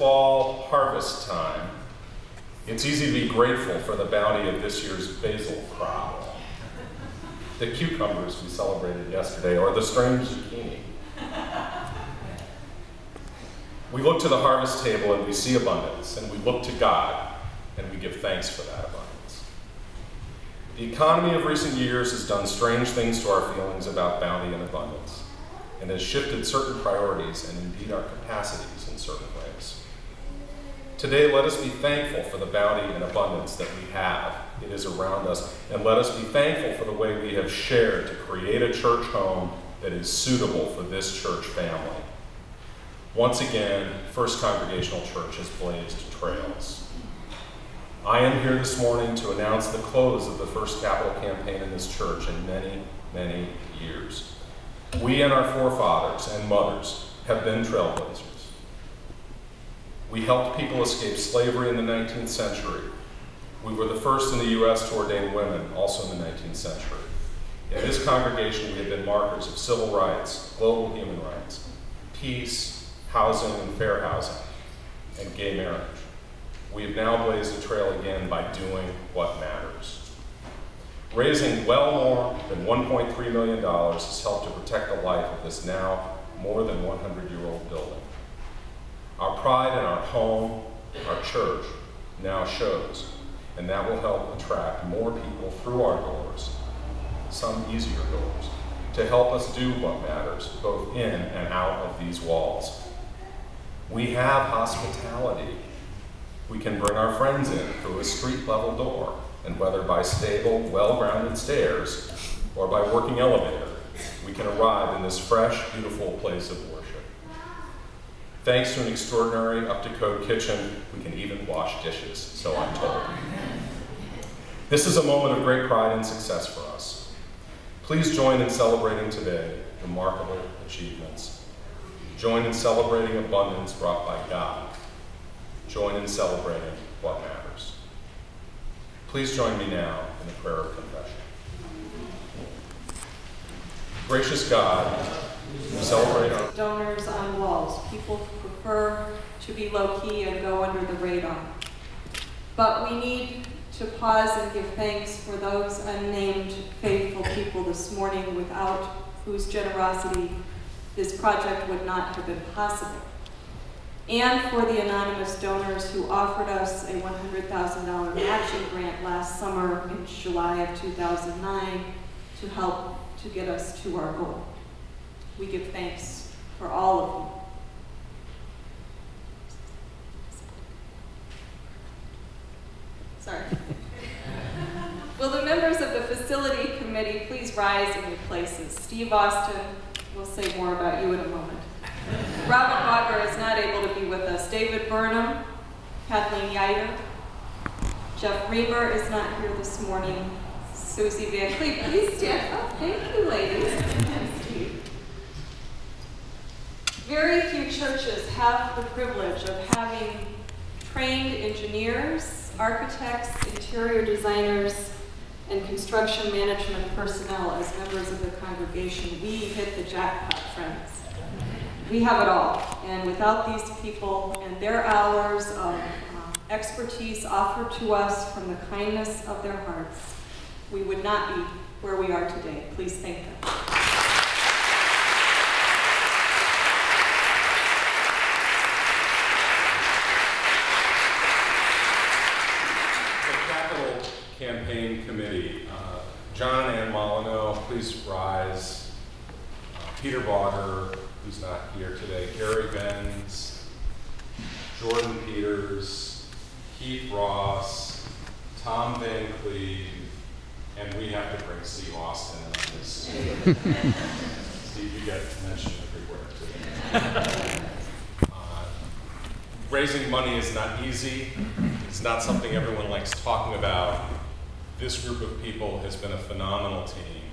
fall harvest time, it's easy to be grateful for the bounty of this year's basil crop, the cucumbers we celebrated yesterday, or the strange zucchini. We look to the harvest table and we see abundance, and we look to God and we give thanks for that abundance. The economy of recent years has done strange things to our feelings about bounty and abundance, and has shifted certain priorities and indeed our capacities in certain ways. Today, let us be thankful for the bounty and abundance that we have. It is around us, and let us be thankful for the way we have shared to create a church home that is suitable for this church family. Once again, First Congregational Church has blazed trails. I am here this morning to announce the close of the first capital campaign in this church in many, many years. We and our forefathers and mothers have been trailblazers. We helped people escape slavery in the 19th century. We were the first in the U.S. to ordain women, also in the 19th century. In this congregation, we have been markers of civil rights, global human rights, peace, housing and fair housing, and gay marriage. We have now blazed a trail again by doing what matters. Raising well more than $1.3 million has helped to protect the life of this now more than 100-year-old building. Our pride in our home, our church, now shows, and that will help attract more people through our doors, some easier doors, to help us do what matters, both in and out of these walls. We have hospitality. We can bring our friends in through a street-level door, and whether by stable, well-grounded stairs or by working elevator, we can arrive in this fresh, beautiful place of worship. Thanks to an extraordinary, up-to-code kitchen, we can even wash dishes, so I'm told. This is a moment of great pride and success for us. Please join in celebrating today remarkable achievements. Join in celebrating abundance brought by God. Join in celebrating what matters. Please join me now in the prayer of confession. Gracious God, we celebrate our donors on walls, people who prefer to be low-key and go under the radar. But we need to pause and give thanks for those unnamed faithful people this morning without whose generosity this project would not have been possible. And for the anonymous donors who offered us a $100,000 matching grant last summer in July of 2009 to help to get us to our goal. We give thanks for all of them. Sorry. Will the members of the facility committee please rise in your places? Steve Austin, we'll say more about you in a moment. Robin Walker is not able to be with us. David Burnham, Kathleen Yiter, Jeff Reamer is not here this morning. Susie Van Cleef, please stand up. Thank you, ladies. Very few churches have the privilege of having trained engineers, architects, interior designers, and construction management personnel as members of the congregation. We hit the jackpot, friends. We have it all, and without these people and their hours of expertise offered to us from the kindness of their hearts, we would not be where we are today. Please thank them. The Capital Campaign Committee, John Ann Molyneux, please rise. Peter Bogger, who's not here today, Gary Benz, Jordan Peters, Keith Ross, Tom Van Cleve, and we have to bring Steve Austin on this. Steve, you get mentioned everywhere today. Raising money is not easy. It's not something everyone likes talking about. This group of people has been a phenomenal team,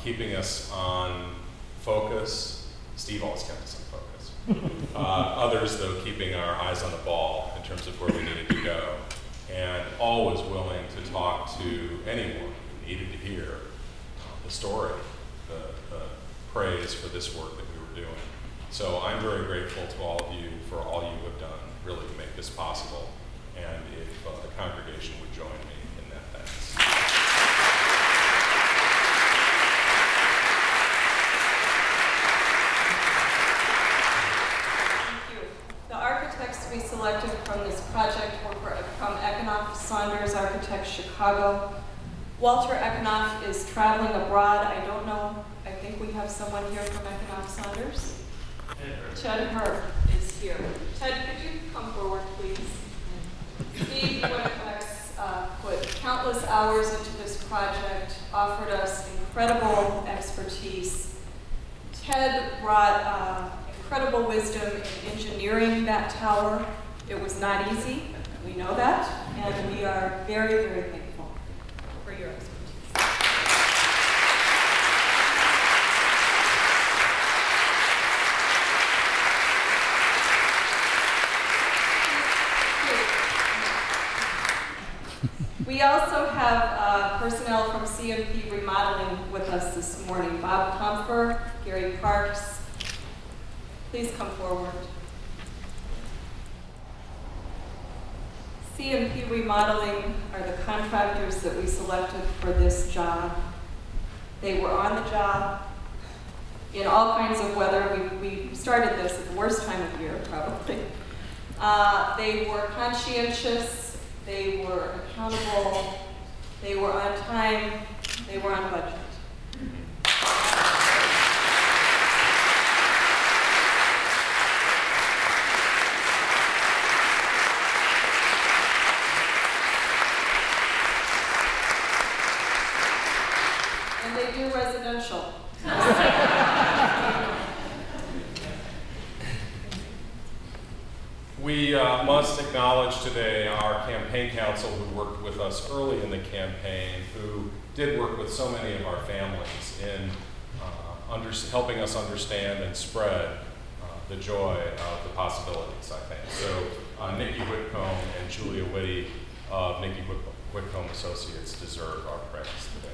keeping us on focus. Steve always kept us on focus. Others, though, keeping our eyes on the ball in terms of where we needed to go, and always willing to talk to anyone who needed to hear the story, the praise for this work that we were doing. So I'm very grateful to all of you for all you have done. this possible, and if the congregation would join me in that thanks. The architects we selected from this project were from Ekanoff Saunders Architects, Chicago. Walter Ekanoff is traveling abroad. I don't know, I think we have someone here from Ekanoff Saunders. Ted Herb is here. Ted, could you come forward, please? Steve Winifex put countless hours into this project, offered us incredible expertise. Ted brought incredible wisdom in engineering that tower. It was not easy, we know that, and we are very, very thankful for your expertise. We also have personnel from CMP Remodeling with us this morning. Bob Comfer, Gary Parks. Please come forward. CMP Remodeling are the contractors that we selected for this job. They were on the job in all kinds of weather. We started this at the worst time of year, probably. They were conscientious, they were accountable, they were on time, they were on budget. They do residential. We must acknowledge today our campaign council who worked with us early in the campaign, who did work with so many of our families in helping us understand and spread the joy of the possibilities, I think. So Nikki Whitcomb and Julia Whitty of Nikki Whitcomb Associates deserve our praise today.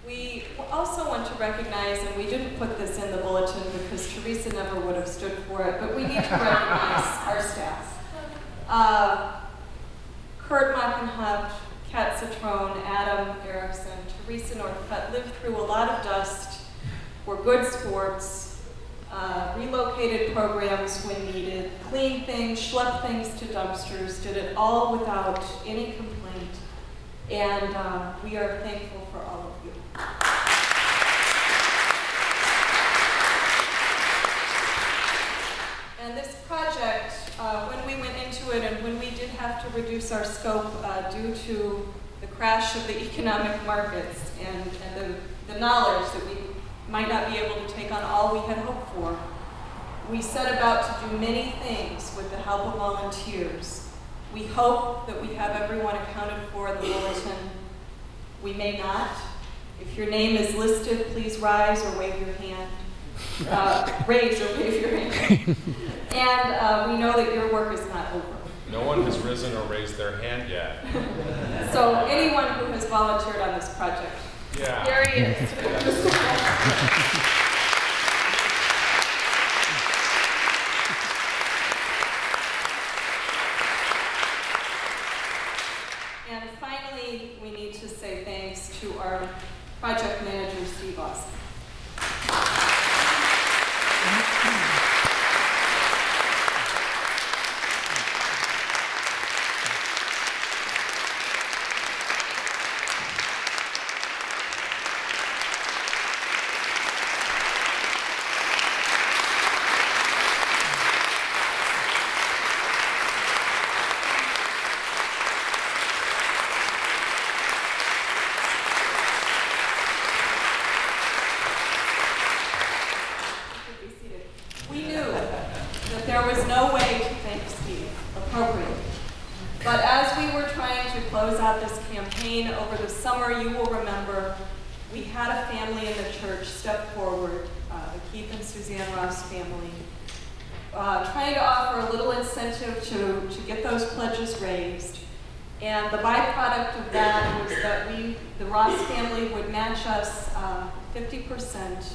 We also want to recognize, and we didn't put this in the bulletin because Teresa never would have stood for it, but we need to recognize our staff. Kurt Mockenhaupt, Kat Citrone, Adam Erickson, Teresa Northcutt lived through a lot of dust, were good sports, relocated programs when needed, cleaned things, schlepped things to dumpsters, did it all without any complaint, and we are thankful for all of you. And this project, when we went into it and when we did have to reduce our scope due to the crash of the economic markets and the knowledge that we might not be able to take on all we had hoped for, we set about to do many things with the help of volunteers. We hope that we have everyone accounted for in the bulletin. We may not. If your name is listed, please rise or wave your hand. Raise or wave your hand. And we know that your work is not over. No one has risen or raised their hand yet. So anyone who has volunteered on this project. Yeah. There he is. And finally, we need to say thanks to our project manager, Steve Austin. There was no way to thank Steve appropriately. But as we were trying to close out this campaign over the summer, you will remember we had a family in the church step forward, the Keith and Suzanne Ross family, trying to offer a little incentive to get those pledges raised. And the byproduct of that was that the Ross family would match us 50%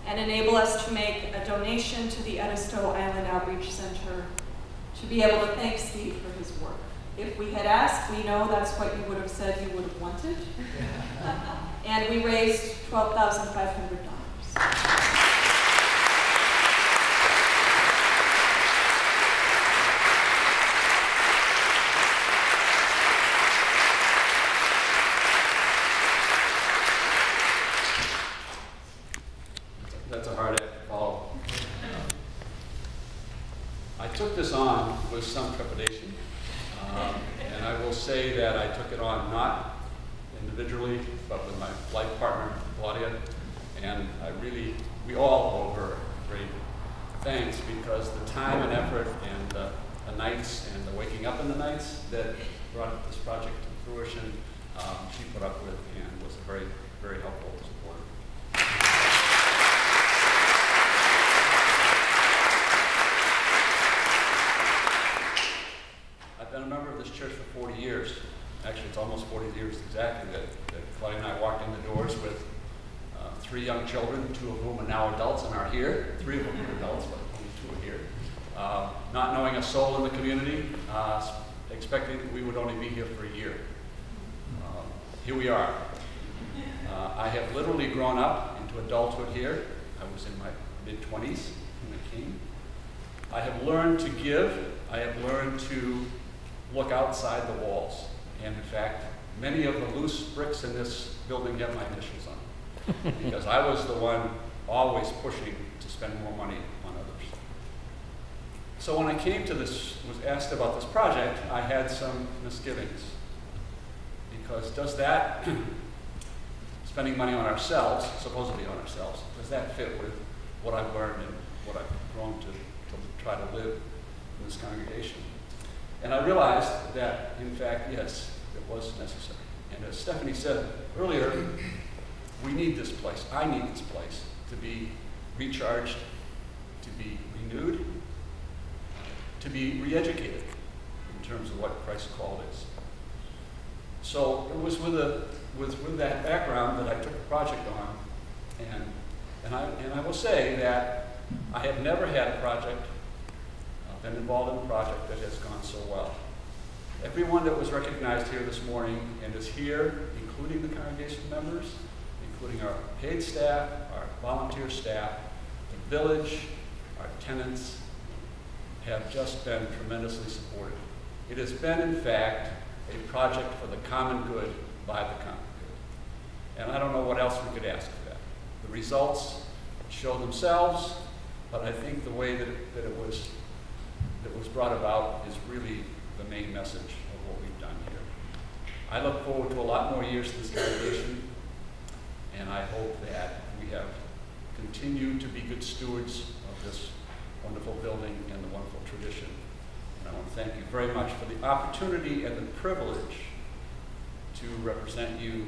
and enable us to make a donation to the Edisto Island Outreach Center to be able to thank Steve for his work. If we had asked, we know that's what you would have said you would have wanted. And we raised $12,500. That's a hard act to follow. I took this on with some trepidation, and I will say that I took it on not individually, but with my life partner, Claudia, and we all owe her great thanks because the time and effort and the nights and the waking up in the nights that brought this project to fruition, she put up with and was a very, very helpful supporter. I've been a member of this church for 40 years. Actually, it's almost 40 years exactly that Claudia and I walked in the doors with 3 young children, 2 of whom are now adults and are here. 3 of them are adults, but only 2 are here. Not knowing a soul in the community, expecting that we would only be here for a year. Here we are. I have literally grown up into adulthood here. I was in my mid-20s when I came. I have learned to give. I have learned to look outside the walls. And in fact, many of the loose bricks in this building have my initials on them. Because I was the one always pushing to spend more money on others. So when I came to this, was asked about this project, I had some misgivings. Because does that, spending money on ourselves, supposedly on ourselves, does that fit with what I've learned and what I've grown to try to live in this congregation? And I realized that, in fact, yes, it was necessary. And as Stephanie said earlier, we need this place. I need this place to be recharged, to be renewed, to be re-educated in terms of what Christ's call is. So it was with that background that I took the project on, and I will say that I have never had a project, been involved in a project that has gone so well. Everyone that was recognized here this morning and is here, including the congregation members, including our paid staff, our volunteer staff, the village, our tenants, have just been tremendously supportive. It has been, in fact, a project for the common good by the common good. And I don't know what else we could ask for that. The results show themselves, but I think the way that it was brought about is really the main message of what we've done here. I look forward to a lot more years in this congregation, and I hope that we have continued to be good stewards of this wonderful building and the wonderful tradition. And I want to thank you very much for the opportunity and the privilege to represent you